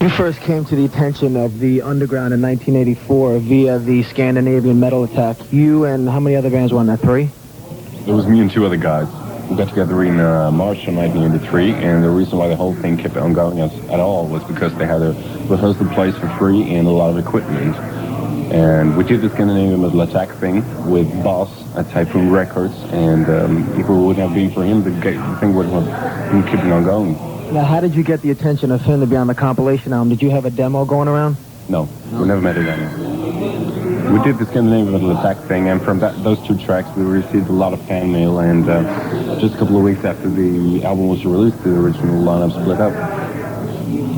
You first came to the attention of the underground in 1984 via the Scandinavian metal attack. You and how many other bands were on that? 3? It was me and 2 other guys. We got together in March of 1983, and the reason why the whole thing kept on going at all was because they had a rehearsal place for free and a lot of equipment. And we did the Scandinavian metal attack thing with Boss at Typhoon Records, and if it wouldn't have been for him, the thing wouldn't have been keeping on going. Now, how did you get the attention of him to be on the compilation album? Did you have a demo going around? No, we never made a demo. We did the Scandinavian metal attack thing, and from those 2 tracks, we received a lot of fan mail, and just a couple of weeks after the album was released, the original lineup split up.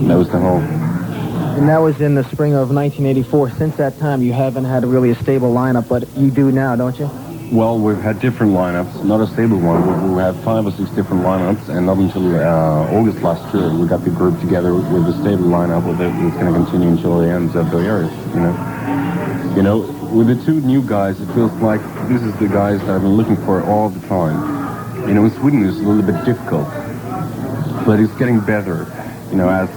That was the whole... And that was in the spring of 1984. Since that time, you haven't had really a stable lineup, but you do now, don't you? Well, we've had different lineups, not a stable one. We had 5 or 6 different lineups, and not until August last year we got the group together with a stable lineup that's going to continue until the end of the year. You know, with the 2 new guys, it feels like this is the guys that I've been looking for all the time. You know, in Sweden it's a little bit difficult, but it's getting better. You know, as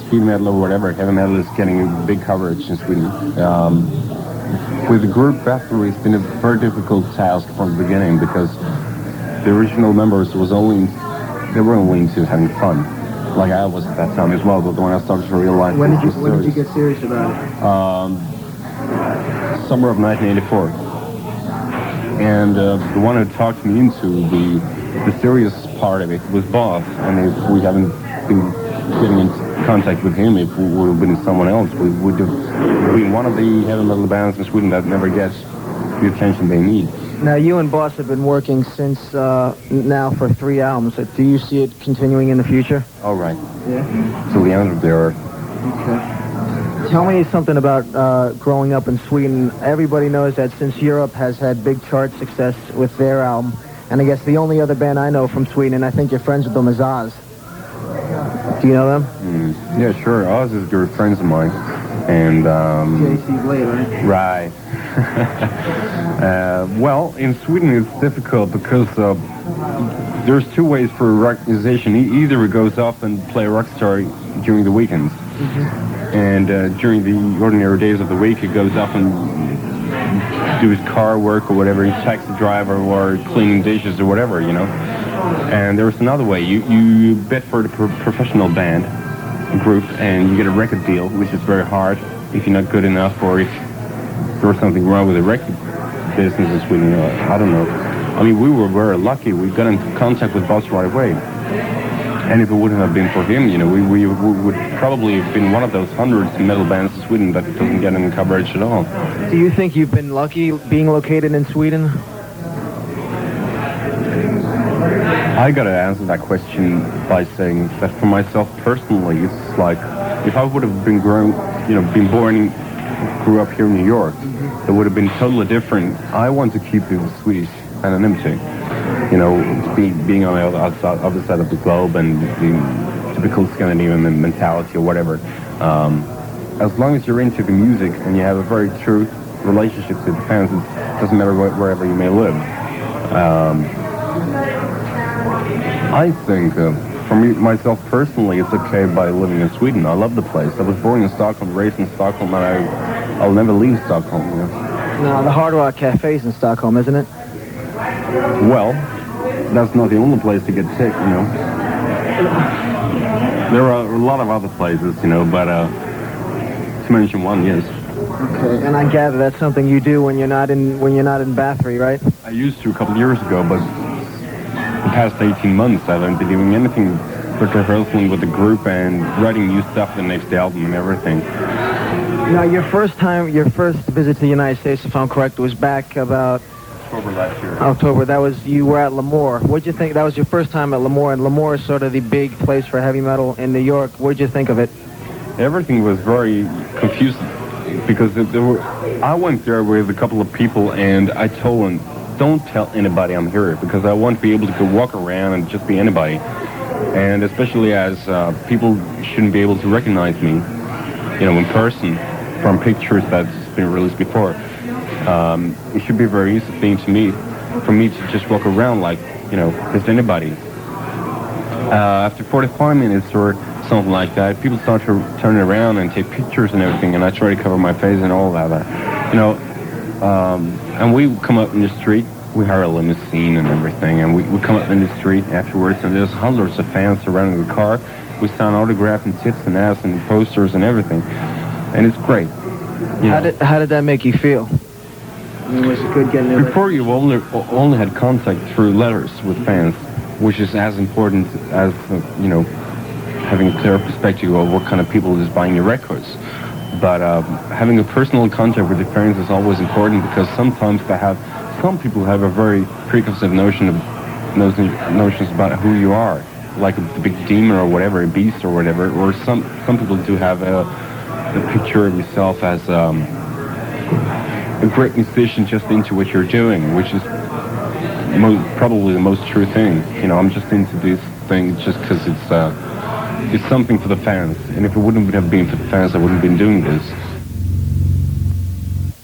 speed metal or whatever, heavy metal is getting big coverage in Sweden. With the group BATHORY, it's been a very difficult task from the beginning because the original members were only into having fun, like I was at that time as well. But when I started to realize, when did you get serious about it? Summer of 1984, and the one who talked me into the serious part of it was Boss, and if we haven't been getting in contact with him, if we would have been someone else, we would have been one of the heavy metal bands in Sweden that never gets the attention they need. Now, you and Boss have been working since now for 3 albums. Do you see it continuing in the future? All right. Yeah? Till the end of the era. Okay. Tell me something about growing up in Sweden. Everybody knows that since Europe has had big chart success with their album, and I guess the only other band I know from Sweden, and I think you're friends with them, is Oz. Do you know them? Yeah, sure. Oz is good friends of mine. And, J.C. Blade, right? Right. Well, in Sweden it's difficult because there's 2 ways for a rock musician. Either it goes off and play a rock star during the weekends. And during the ordinary days of the week, he goes off and do his car work or whatever, he's taxi driver or cleaning dishes or whatever, you know. And there's another way. You bet for the professional band group and you get a record deal, which is very hard if you're not good enough, or if there's something wrong with the record business in Sweden. I don't know. I mean, we were very lucky. We got in contact with Boss right away. And if it wouldn't have been for him, you know, we would probably have been one of those hundreds of metal bands in Sweden that doesn't get any coverage at all. Do you think you've been lucky being located in Sweden? I gotta answer that question by saying that for myself personally, it's like if I would have been born, grew up here in New York, it would have been totally different. I want to keep the Swedish anonymity, you know, being on the other side of the globe and the typical Scandinavian mentality or whatever. As long as you're into the music and you have a very true relationship to the fans, it doesn't matter wherever you may live. I think, for me, myself personally, it's okay by living in Sweden. I love the place. I was born in Stockholm, raised in Stockholm, and I'll never leave Stockholm. You know? No, the Hard Rock Cafe's in Stockholm, isn't it? Well, that's not the only place to get sick, you know. There are a lot of other places, you know, but to mention one, yes. Okay, and I gather that's something you do when you're not in Bathory, right? I used to a couple of years ago, but the past 18 months I haven't been doing anything but rehearsing with the group and writing new stuff for the next album and everything. Now, your first visit to the United States, if I'm correct, was back about October last year. October. You were at L'Amour. What'd you think? That was your first time at L'Amour, and L'Amour is sort of the big place for heavy metal in New York. What'd you think of it? Everything was very confusing because I went there with a couple of people and I told them, don't tell anybody I'm here because I want to be able to go walk around and just be anybody. And especially as people shouldn't be able to recognize me, you know, in person from pictures that's been released before. It should be a very easy thing for me to just walk around like, you know, just anybody. After 45 minutes or something like that, people start to turn around and take pictures and everything, and I try to cover my face and all that. You know, and we come up in the street, we hire a limousine and everything, and we come up in the street afterwards, and there's hundreds of fans surrounding the car. We sign autographs and tits and ass and posters and everything, and it's great. How did that make you feel? I mean, was it good getting there? Before, you only had contact through letters with fans, which is as important as, you know, having a clear perspective of what kind of people is buying your records. But having a personal contact with the fans is always important, because sometimes some people have a very preconceived notions about who you are, like the big demon or whatever, a beast or whatever. Or some people do have a picture of yourself as a great musician just into what you're doing, which is probably the most true thing. You know, I'm just into these things just because it's something for the fans, and if it wouldn't have been for the fans, I wouldn't have been doing this.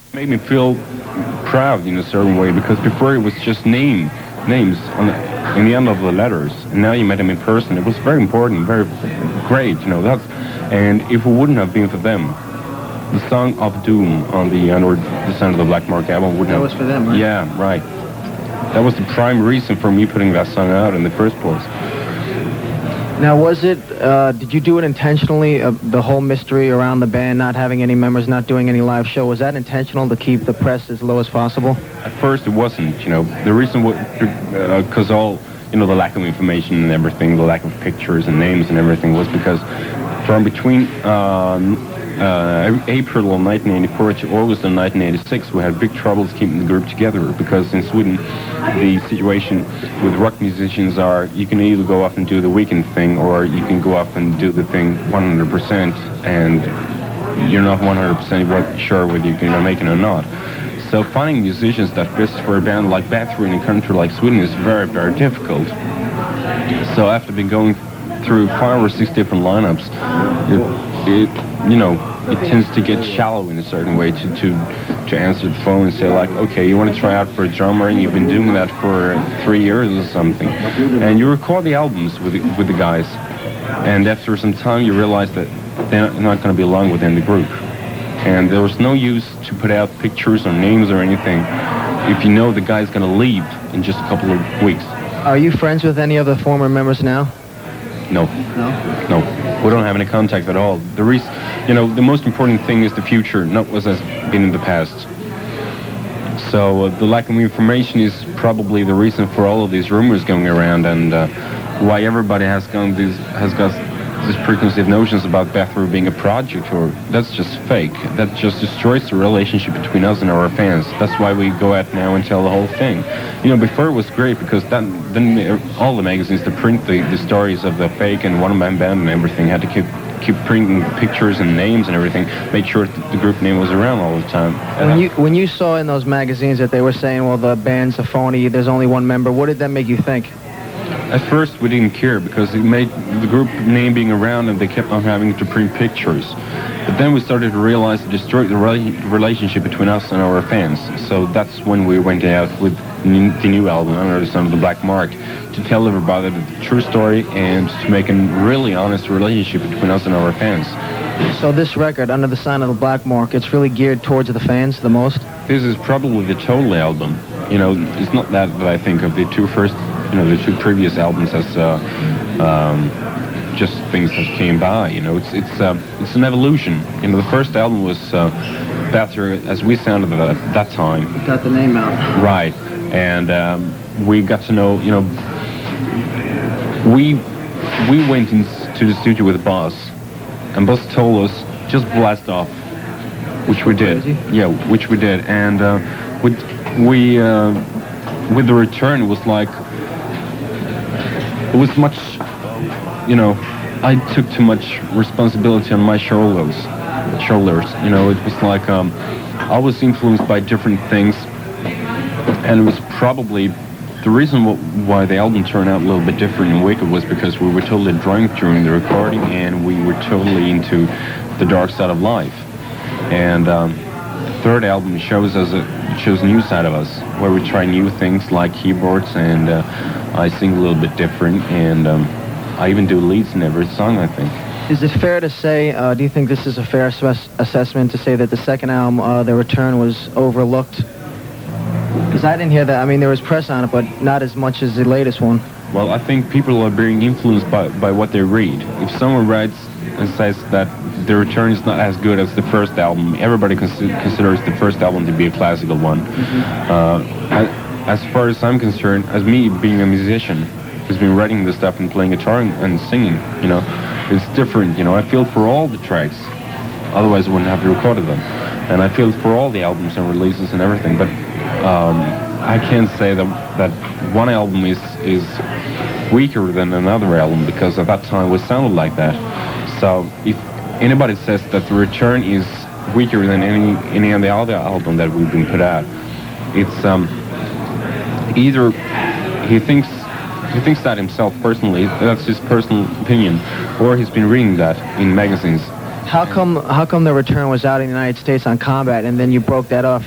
It made me feel proud in a certain way, because before it was just names in the end of the letters, and now you met them in person. It was very important, very great, you know. And if it wouldn't have been for them, the Song of Doom on the Descent of the Black Mark album wouldn't have... That was for them, right? Yeah, right. That was the prime reason for me putting that song out in the first place. Now, did you do it intentionally, the whole mystery around the band, not having any members, not doing any live show? Was that intentional to keep the press as low as possible? At first it wasn't, you know. The reason was because the lack of information and everything, the lack of pictures and names and everything, was because from between April of 1984 to August of 1986, we had big troubles keeping the group together, because in Sweden, the situation with rock musicians are, you can either go off and do the weekend thing, or you can go off and do the thing 100%, and you're not 100% sure whether you're going to make it or not. So finding musicians that fit for a band like Bathory in a country like Sweden is very, very difficult. So after been going through 5 or 6 different lineups, it tends to get shallow in a certain way to answer the phone and say, like, okay, you want to try out for a drummer, and you've been doing that for 3 years or something, and you record the albums with the guys, and after some time you realize that they're not going to be long within the group, and there was no use to put out pictures or names or anything if you know the guy's going to leave in just a couple of weeks. Are you friends with any of the former members now? No. No. We don't have any contact at all. The most important thing is the future, not what has been in the past. So the lack of information is probably the reason for all of these rumors going around, and why everybody has got these preconceived notions about Bathory being a project. Or that's just fake. That just destroys the relationship between us and our fans. That's why we go out now and tell the whole thing. You know, before it was great, because then all the magazines that print the stories of the fake and one-man band and everything had to keep printing pictures and names and everything, make sure that the group name was around all the time. When you saw in those magazines that they were saying, well, the band's a phony, there's only one member, what did that make you think? At first we didn't care, because it made the group name being around, and they kept on having to print pictures. But then we started to realize it destroyed the relationship between us and our fans. So that's when we went out with the new album, Under the Sun of the Black Mark, to tell everybody the true story and to make a really honest relationship between us and our fans. So this record, Under the Sign of the Black Mark, it's really geared towards the fans the most? This is probably the total album. You know, it's not that I think of the two previous albums as just things that came by. You know, it's an evolution. You know, the first album was Bathory as we sounded at that time. Got the name out. Right, and we got to know. You know, we went into the studio with Boss, and Boss told us just blast off, which we did. Yeah, which we did, and with the return, it was like. It was much, you know, I took too much responsibility on my shoulders. You know, it was like I was influenced by different things, and it was probably the reason why the album turned out a little bit different and wicked was because we were totally drunk during the recording, and we were totally into the dark side of life. And the third album shows a new side of us, where we try new things like keyboards, and I sing a little bit different, and I even do leads in every song, I think. Is it fair to say, do you think this is a fair assessment to say that the second album, The Return, was overlooked? Because I didn't hear that. I mean, there was press on it, but not as much as the latest one. Well, I think people are being influenced by what they read. If someone writes and says that The Return is not as good as the first album, everybody considers the first album to be a classical one. As far as I'm concerned, as me being a musician who's been writing this stuff and playing guitar and singing, it's different. I feel for all the tracks, otherwise I wouldn't have recorded them. And I feel for all the albums and releases and everything, but I can't say that one album is weaker than another album, because at that time it sounded like that. So if anybody says that The Return is weaker than any of the other album that we've been put out, it's either he thinks that himself personally, that's his personal opinion, or he's been reading that in magazines. How come The Return was out in the United States on Combat, and then you broke that off?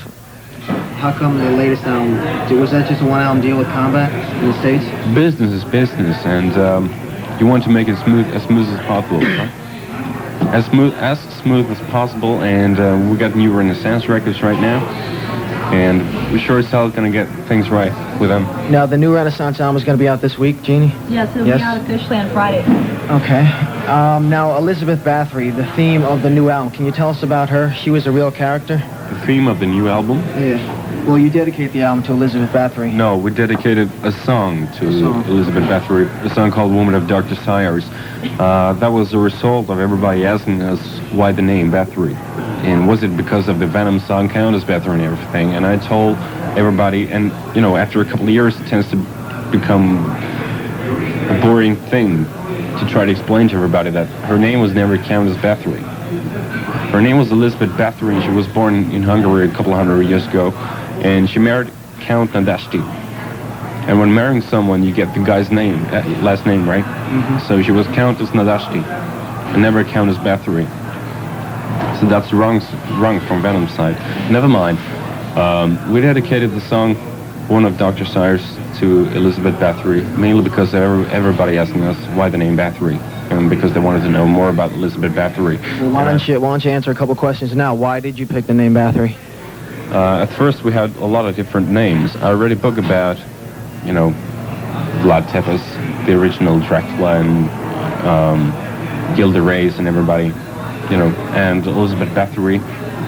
How come the latest album, was that just a one-album deal with Combat in the States? Business is business, and you want to make it as smooth as possible. Huh? As smooth as possible, and we got new Renaissance records right now, and we're sure as hell going to get things right with them. Now, the new Renaissance album is going to be out this week, Jeannie? Yes, it'll be out officially on Friday. Okay. Now, Elizabeth Bathory, the theme of the new album, can you tell us about her? She was a real character? The theme of the new album? Yeah. Well, you dedicate the album to Elizabeth Bathory. No, we dedicated a song to Elizabeth Bathory, a song called Woman of Dark Desires. That was a result of everybody asking us why the name Bathory. And was it because of the Venom song Countess Bathory and everything? And I told everybody, and after a couple of years it tends to become a boring thing to try to explain to everybody that her name was never Countess Bathory. Her name was Elizabeth Bathory, and she was born in Hungary a couple of hundred years ago. And she married Count Nadashti. And when marrying someone, you get the guy's name, last name, right? Mm-hmm. So she was Countess Nadashti, and never Countess Bathory. So that's wrong from Venom's side. Never mind. We dedicated the song "One of Dr. Sires" to Elizabeth Bathory, mainly because everybody asking us why the name Bathory, and because they wanted to know more about Elizabeth Bathory. Well, why don't you answer a couple questions now? Why did you pick the name Bathory? At first, we had a lot of different names. I read a book about, Vlad Tepes, the original Dracula, and Gilda Reyes and everybody, and Elizabeth Bathory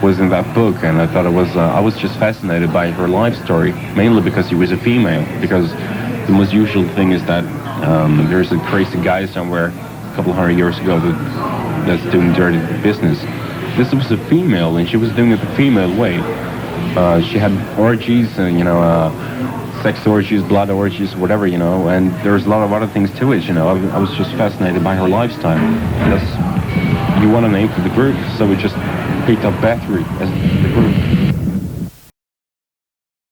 was in that book, and I thought I was just fascinated by her life story, mainly because she was a female, because the most usual thing is that there's a crazy guy somewhere a couple of hundred years ago that's doing dirty business. This was a female, and she was doing it the female way. She had orgies, sex orgies, blood orgies, whatever, and there's a lot of other things to it, I was just fascinated by her lifestyle. You want a name for the group, so we just picked up Bathory as the group.